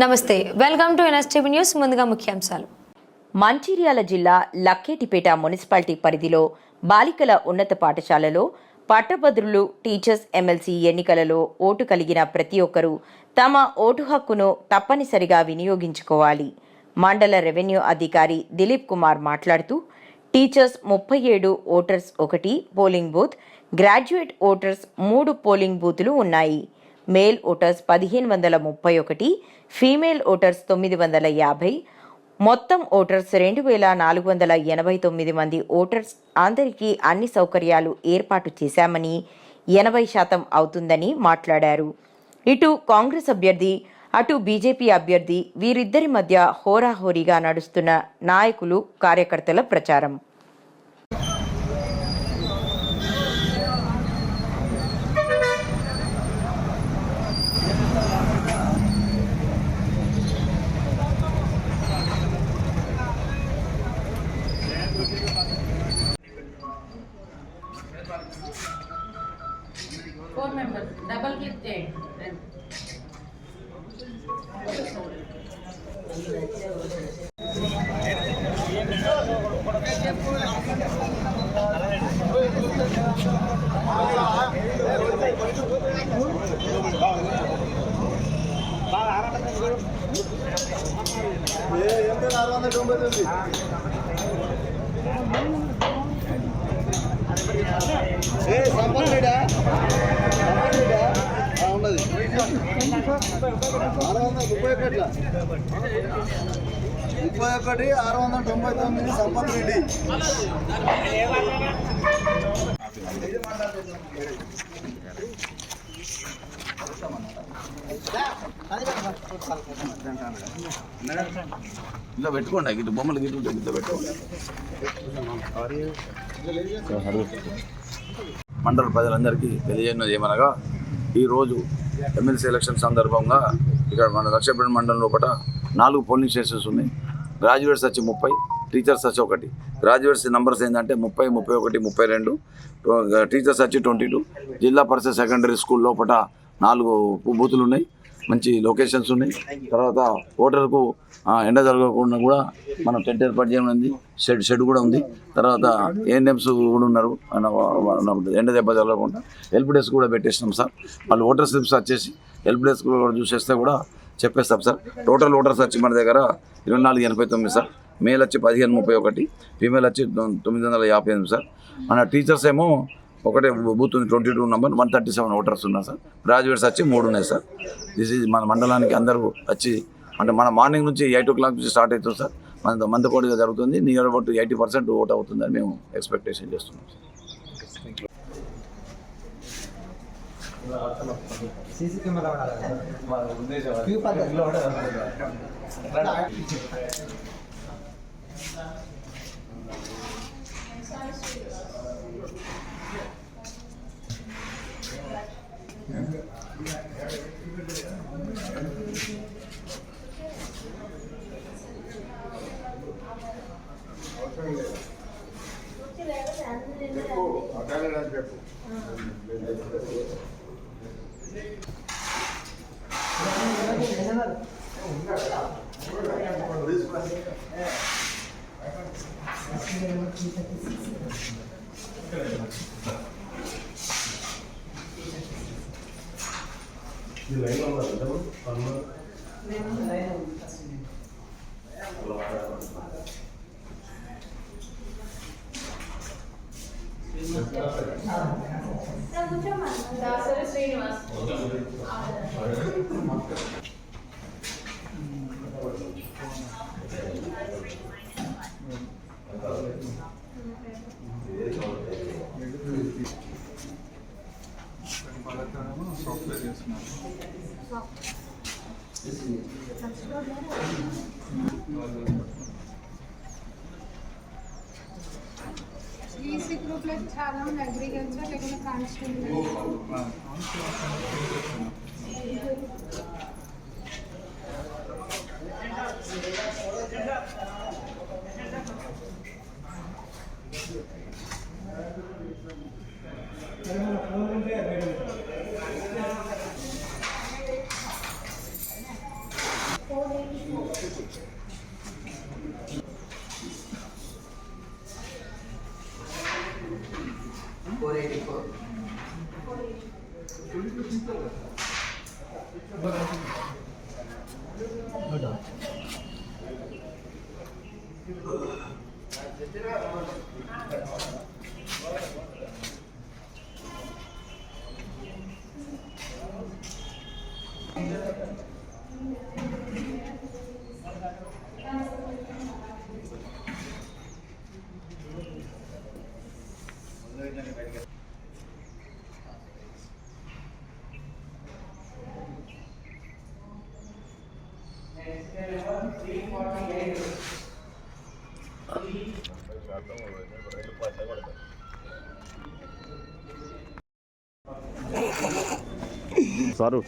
నమస్తే, welcome to NSTV news. ముందుగా ముఖ్యాంశాలు. మంచిర్యాల జిల్లా లక్కేటిపేట మున్సిపాలిటీ పరిధిలో బాలికల ఉన్నత పాఠశాలలో పట్టభద్రులు టీచర్స్ ఎమ్మెల్సీ ఎన్నికలలో ఓటు కలిగిన ప్రతి ఒక్కరూ తమ ఓటు హక్కును తప్పనిసరిగా వినియోగించుకోవాలి. మండల రెవెన్యూ అధికారి దిలీప్ కుమార్ మాట్లాడుతూ, teachers 37 voters 1 polling booth, graduate voters 3 polling బూతులు ఉన్నాయి. మేల్ ఓటర్స్ 1531, ఫీమేల్ ఓటర్స్ 950, మొత్తం ఓటర్స్ 2489 మంది ఓటర్స్. అందరికీ అన్ని సౌకర్యాలు ఏర్పాటు చేశామని 80% అవుతుందని మాట్లాడారు. ఇటు కాంగ్రెస్ అభ్యర్థి, అటు బీజేపీ అభ్యర్థి వీరిద్దరి మధ్య హోరాహోరీగా నడుస్తున్న నాయకులు, కార్యకర్తల ప్రచారం. Four members, double click change. ఉన్నది 31,699 సంపత్ రెడ్డి. ఇలా పెట్టుకోండి, ఇటు బొమ్మలు గిట్టు ఇట్లా పెట్టుకోండి. మండల ప్రజలందరికీ తెలియజేయడం ఏమనగా, ఈరోజు ఎమ్మెల్సీ ఎలక్షన్ సందర్భంగా ఇక్కడ మన లక్ష్మీపేట మండలం లోపల 4 పోలింగ్ స్టేషన్స్ ఉన్నాయి. గ్రాడ్యుయేట్స్ వచ్చి 30, టీచర్స్ వచ్చి 1. గ్రాడ్యుయేట్స్ నెంబర్స్ ఏంటంటే 30, 31, 32, టీచర్స్ వచ్చి 22. జిల్లా పరిషత్ సెకండరీ స్కూల్ లోపల 4 బూతులు ఉన్నాయి, మంచి లొకేషన్స్ ఉన్నాయి. తర్వాత ఓటర్కు ఎండ జరగకుండా కూడా మనం టెంట్ ఏర్పాటు చేయడం ఉంది, షెడ్ కూడా ఉంది. తర్వాత ఏఎన్ఎంస్ కూడా ఉన్నారు, ఎండ దెబ్బ జరగకుండా. హెల్ప్ డెస్క్ కూడా పెట్టేసినాం సార్. వాళ్ళు ఓటర్ స్లిప్స్ వచ్చేసి హెల్ప్ డెస్క్ కూడా చూసేస్తే కూడా చెప్పేస్తాం సార్. టోటల్ ఓటర్స్ వచ్చి మన దగ్గర 2489 సార్. మేల్ వచ్చి 1531, ఫీమేల్ వచ్చి 958 సార్. మన టీచర్స్ ఏమో ఒకటే బూత్ ఉంది, 22 నెంబర్, 137 ఓటర్స్ ఉన్నారు సార్. గ్రాడ్యుయేట్స్ వచ్చి 3 ఉన్నాయి సార్. దిస్ ఈజ్ మన మండలానికి అందరూ వచ్చి, అంటే మన మార్నింగ్ నుంచి 8 o'clock నుంచి స్టార్ట్ అవుతుంది సార్. మన మందకోడిగా జరుగుతుంది. నియర్ అబౌట్ 80% ఓట్ అవుతుందని మేము ఎక్స్పెక్టేషన్ చేస్తున్నాం. శ్రీనివాస్ సాఫ్ట్వేర్ చేస్తున్నారు. ఈసీ గ్రూప్ లో చాలా మంది అగ్రికల్చర్ లేకపోతే కానిస్టేబుల్ సారు